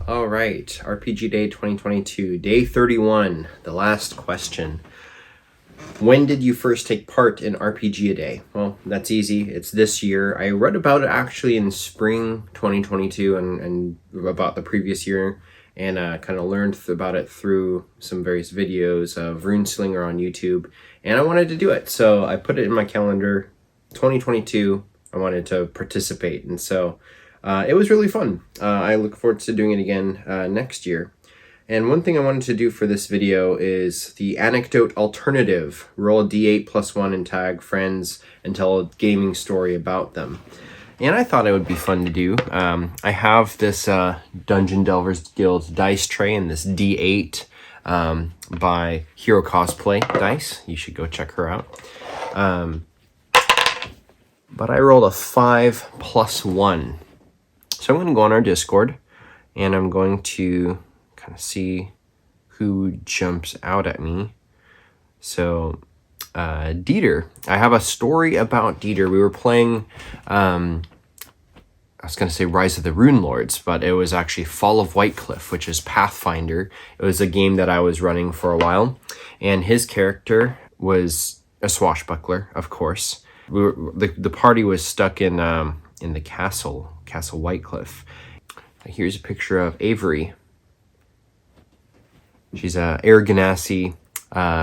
All right, RPG Day 2022, Day 31, the last question. When did you first take part in RPG a Day? Well, that's easy. It's this year. I read about it actually in spring 2022 and about the previous year, and kind of learned about it through some various videos of RuneSlinger on YouTube, and I wanted to do it. So I put it in my calendar, 2022, I wanted to participate, and so it was really fun. I look forward to doing it again next year. And one thing I wanted to do for this video is the Anecdote Alternative. Roll a d8 plus 1 and tag friends and tell a gaming story about them. And I thought it would be fun to do. I have this Dungeon Delvers Guild dice tray and this d8 by Hero Cosplay Dice. You should go check her out. But I rolled a 5 plus 1. So I'm going to go on our Discord, and I'm going to kind of see who jumps out at me. So, Dieter. I have a story about Dieter. We were playing, I was going to say Rise of the Rune Lords, but it was actually Fall of Whitecliff, which is Pathfinder. It was a game that I was running for a while, and his character was a swashbuckler, of course. The party was stuck in the Castle Whitecliff. Here's a picture of Avery. She's a Air Ganassi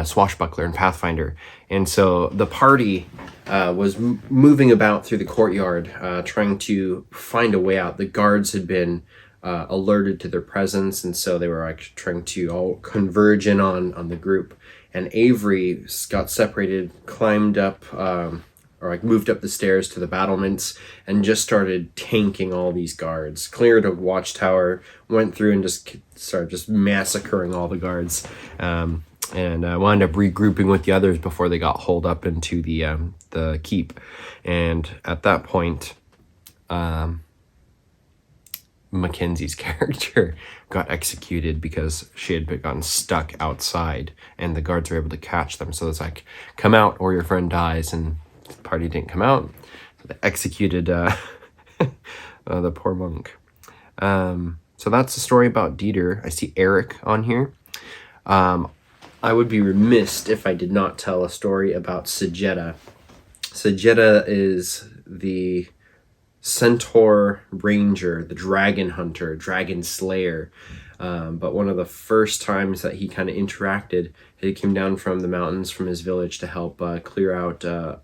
swashbuckler in Pathfinder. And so the party was moving about through the courtyard, trying to find a way out. The guards had been alerted to their presence, and so they were like trying to all converge in on the group. And Avery got separated, climbed up, moved up the stairs to the battlements and just started tanking all these guards. Cleared a watchtower, went through and just started massacring all the guards, and wound up regrouping with the others before they got hauled up into the keep. And at that point, Mackenzie's character got executed because she had gotten stuck outside, and the guards were able to catch them. So it's like, come out or your friend dies, and the party didn't come out. So they executed the poor monk. So that's the story about Dieter. I see Eric on here. I would be remiss if I did not tell a story about Sajetta. Sajetta is the centaur ranger, the dragon hunter, dragon slayer. But one of the first times that he kind of interacted, he came down from the mountains from his village to help clear out a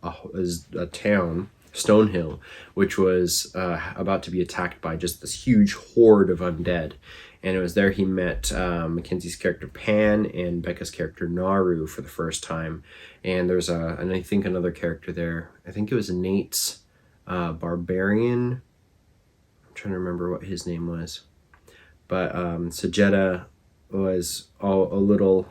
town, Stonehill, which was about to be attacked by just this huge horde of undead. And it was there he met Mackenzie's character Pan and Becca's character Naru for the first time. And there's and I think another character there. I think it was Nate's barbarian. I'm trying to remember what his name was. But Sajetta was a little...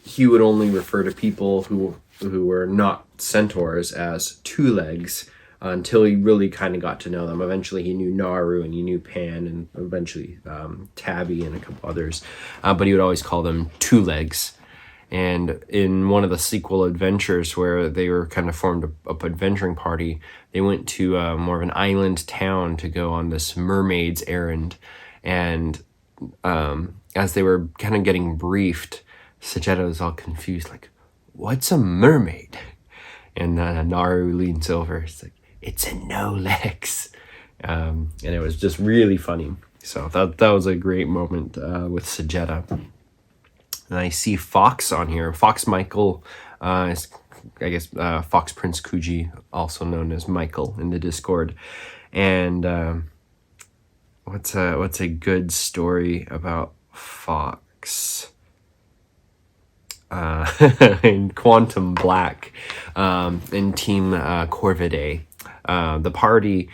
he would only refer to people who were not centaurs as two legs until he really kind of got to know them. Eventually he knew Naru and he knew Pan and eventually Tabby and a couple others. But he would always call them two legs. And in one of the sequel adventures where they were kind of formed up adventuring party, they went to more of an island town to go on this mermaid's errand. And as they were kind of getting briefed, Sajetta was all confused, like, what's a mermaid? And Naru leans over, it's like, it's a no legs. And it was just really funny. So that was a great moment with Sajetta. And I see Fox on here. Fox Michael is, I guess, Fox Prince Kuji, also known as Michael in the Discord. And what's a good story about Fox? In Quantum Black, in Team Corvidae, the party.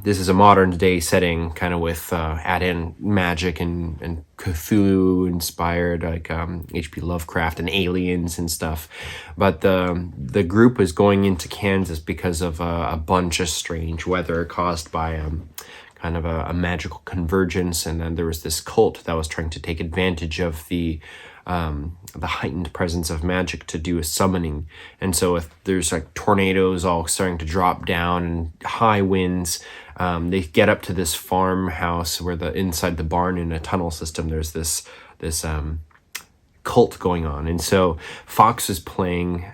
This is a modern day setting, kind of with add in magic and Cthulhu inspired, like H.P. Lovecraft and aliens and stuff. But the group was going into Kansas because of a bunch of strange weather caused by kind of a magical convergence, and then there was this cult that was trying to take advantage of the the heightened presence of magic to do a summoning. And so if there's like tornadoes all starting to drop down and high winds, they get up to this farmhouse where inside the barn in a tunnel system, there's this cult going on. And so Fox is playing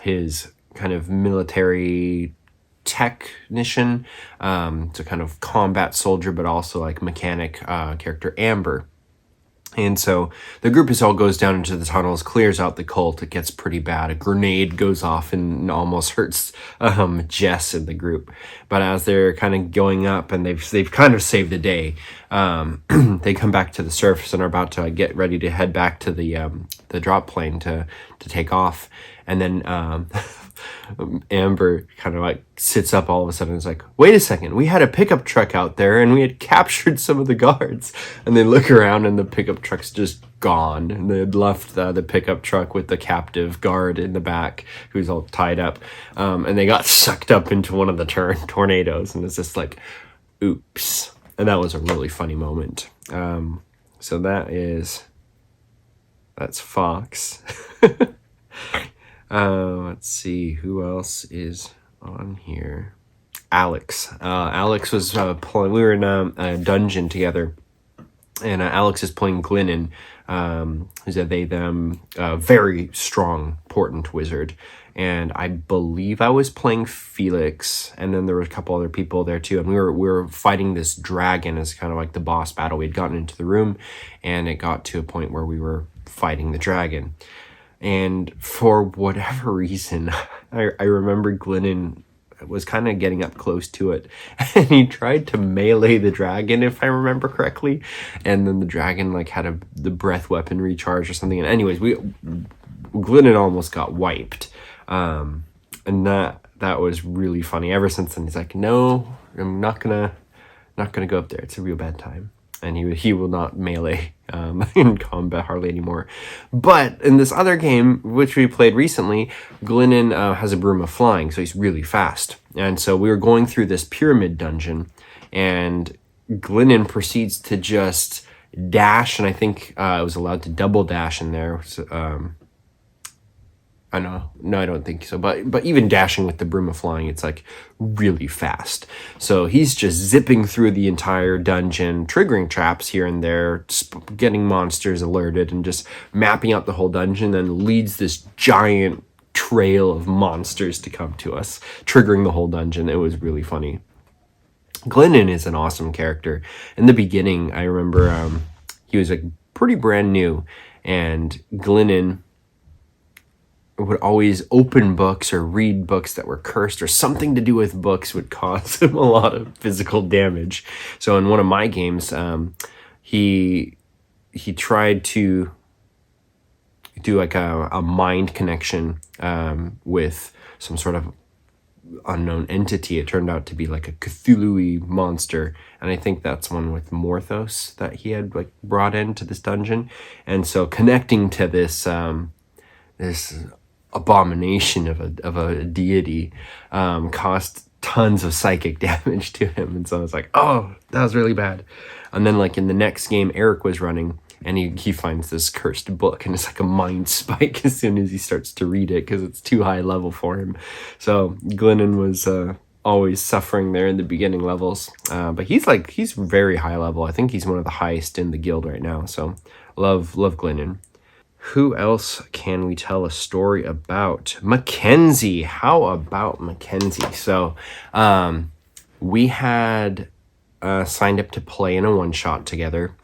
his kind of military technician, so kind of combat soldier, but also like mechanic character Amber. And so the group all goes down into the tunnels, clears out the cult. It gets pretty bad. A grenade goes off and almost hurts Jess in the group. But as they're kind of going up and they've kind of saved the day, they come back to the surface and are about to get ready to head back to the drop plane to take off. And then Amber kind of like sits up all of a sudden and is like, wait a second, we had a pickup truck out there and we had captured some of the guards. And they look around and the pickup truck's just gone. And they had left the pickup truck with the captive guard in the back who's all tied up. And they got sucked up into one of the tornadoes. And it's just like, oops. And that was a really funny moment. So that's Fox. Let's see who else is on here. Alex. Alex was playing. We were in a dungeon together, and Alex is playing Glennon, who's a they/them, very strong, important wizard. And I believe I was playing Felix, and then there were a couple other people there too. And we were fighting this dragon as kind of like the boss battle. We had gotten into the room, and it got to a point where we were fighting the dragon. And for whatever reason, I remember Glennon was kind of getting up close to it, and he tried to melee the dragon, if I remember correctly. And then the dragon like had the breath weapon recharge or something. And anyways, Glennon almost got wiped. And that was really funny. Ever since then, he's like, no, I'm not gonna go up there. It's a real bad time. And he will not melee in combat hardly anymore. But in this other game, which we played recently, Glennon has a broom of flying, so he's really fast. And so we were going through this pyramid dungeon, and Glennon proceeds to just dash, and I think I was allowed to double dash in there. So, I know. No, I don't think so. But even dashing with the broom of flying, it's like really fast. So he's just zipping through the entire dungeon, triggering traps here and there, getting monsters alerted, and just mapping out the whole dungeon, and leads this giant trail of monsters to come to us, triggering the whole dungeon. It was really funny. Glennon is an awesome character. In the beginning, I remember he was like pretty brand new, and Glennon would always open books or read books that were cursed, or something to do with books would cause him a lot of physical damage. So in one of my games, he tried to do like a mind connection with some sort of unknown entity. It turned out to be like a Cthulhu-y monster, and I think that's one with Morthos that he had like brought into this dungeon. And so connecting to this abomination of a deity caused tons of psychic damage to him. And so I was like, oh, that was really bad. And then like in the next game, Eric was running, and he finds this cursed book, and it's like a mind spike as soon as he starts to read it, because it's too high level for him. So Glennon was always suffering there in the beginning levels, but he's very high level. I think he's one of the highest in the guild right now. So love Glennon. Who else can we tell a story about? Mackenzie. How about Mackenzie? So we had signed up to play in a one-shot together.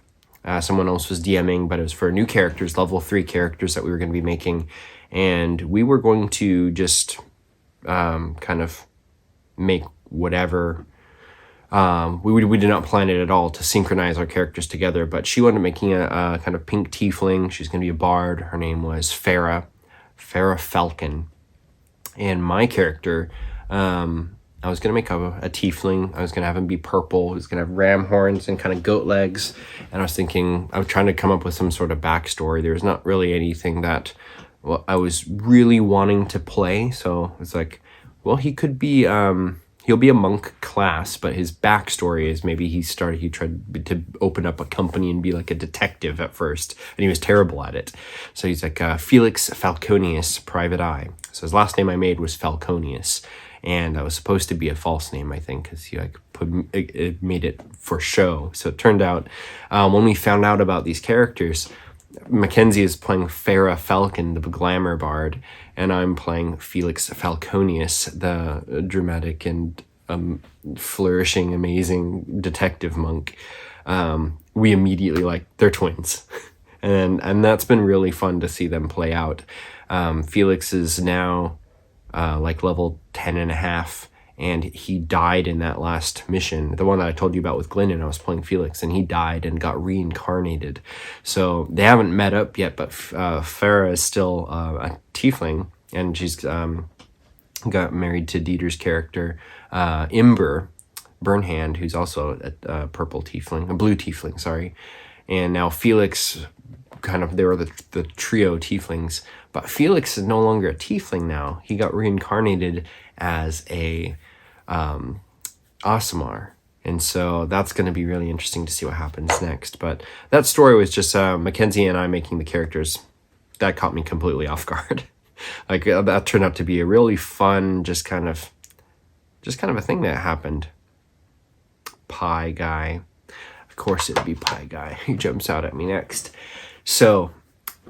Someone else was DMing, but it was for new characters, level 3 characters that we were going to be making. And we were going to just kind of make whatever. We did not plan it at all to synchronize our characters together, but she wanted making a kind of pink tiefling. She's going to be a bard. Her name was Farah Falcon. And my character, I was going to make a tiefling. I was going to have him be purple. He was going to have ram horns and kind of goat legs. And I was trying to come up with some sort of backstory. There was not really anything that I was really wanting to play. So it's like, well, he could be he'll be a monk class, but his backstory is maybe he tried to open up a company and be like a detective at first, and he was terrible at it. So he's like Felix Falconius, Private Eye. So his last name I made was Falconius, and that was supposed to be a false name, I think, because he like it made it for show. So it turned out when we found out about these characters, Mackenzie is playing Farah Falcon, the glamour bard, and I'm playing Felix Falconius, the dramatic and flourishing, amazing detective monk. We immediately they're twins, and that's been really fun to see them play out. Felix is now level 10.5, and he died in that last mission, the one that I told you about with Glennon. I was playing Felix, and he died and got reincarnated. So they haven't met up yet, but Farah is still a tiefling, and she's got married to Dieter's character, Imber Burnhand, who's also a blue tiefling, sorry. And now Felix, they were the trio tieflings, but Felix is no longer a tiefling now. He got reincarnated as a Aasimar. And so that's going to be really interesting to see what happens next. But that story was just Mackenzie and I making the characters. That caught me completely off guard. That turned out to be a really fun, just kind of a thing that happened. Pie Guy. Of course it would be Pie Guy. He jumps out at me next. So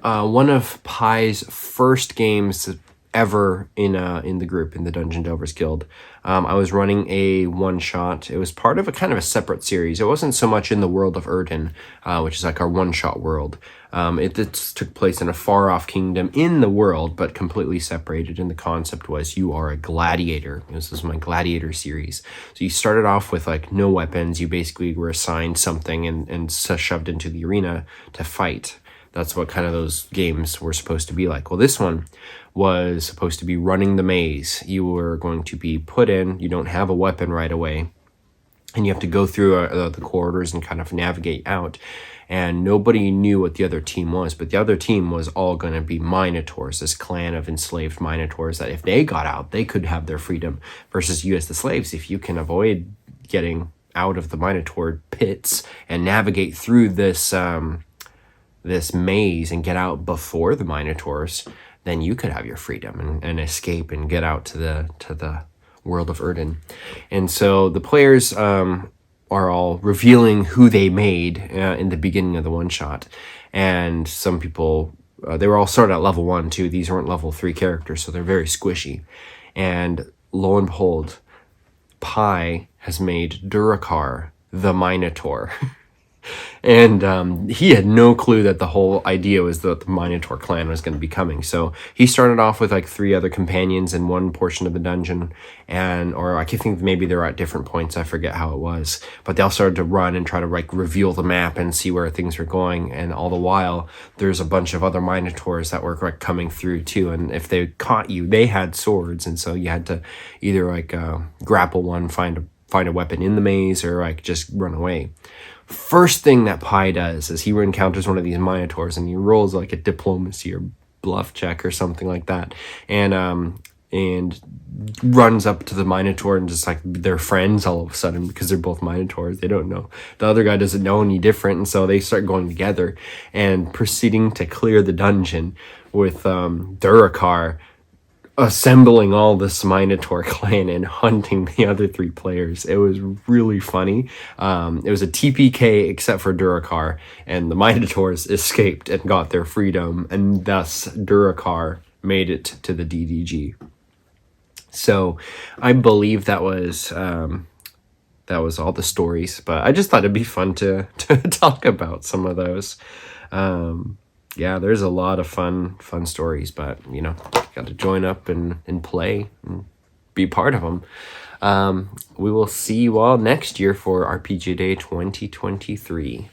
one of Pie's first games ever in the group, in the Dungeon Delvers Guild, I was running a one-shot. It was part of a kind of a separate series. It wasn't so much in the world of Erden, which is like our one-shot world. It took place in a far-off kingdom in the world, but completely separated, and the concept was you are a gladiator. This was my gladiator series. So you started off with no weapons. You basically were assigned something and shoved into the arena to fight. That's what kind of those games were supposed to be like. Well, this one was supposed to be running the maze. You were going to be put in. You don't have a weapon right away, and you have to go through the corridors and kind of navigate out. And nobody knew what the other team was, but the other team was all going to be Minotaurs, this clan of enslaved Minotaurs that if they got out, they could have their freedom, versus you as the slaves. If you can avoid getting out of the Minotaur pits and navigate through this maze and get out before the Minotaurs, then you could have your freedom and escape and get out to the world of Erden. And so the players are all revealing who they made in the beginning of the one-shot. And some people, they were all started at level 1 too. These weren't level 3 characters, so they're very squishy. And lo and behold, Pi has made Durakar the Minotaur. And he had no clue that the whole idea was that the Minotaur clan was going to be coming. So he started off with 3 other companions in one portion of the dungeon, or I think maybe they were at different points. I forget how it was, but they all started to run and try to reveal the map and see where things were going. And all the while, there's a bunch of other Minotaurs that were coming through too. And if they caught you, they had swords, and so you had to either grapple one, find a weapon in the maze, or just run away. First thing that Pi does is he encounters one of these Minotaurs, and he rolls a diplomacy or bluff check or something like that, and runs up to the Minotaur and just they're friends all of a sudden because they're both Minotaurs. They don't know. The other guy doesn't know any different, and so they start going together and proceeding to clear the dungeon with Durakar assembling all this Minotaur clan and hunting the other 3 players. It was really funny. It was a TPK except for Durakar, and the Minotaurs escaped and got their freedom, and thus Durakar made it to the DDG. So I believe that was all the stories, but I just thought it'd be fun to talk about some of those. Yeah, there's a lot of fun stories, but got to join up and play and be part of them. We will see you all next year for RPG Day 2023.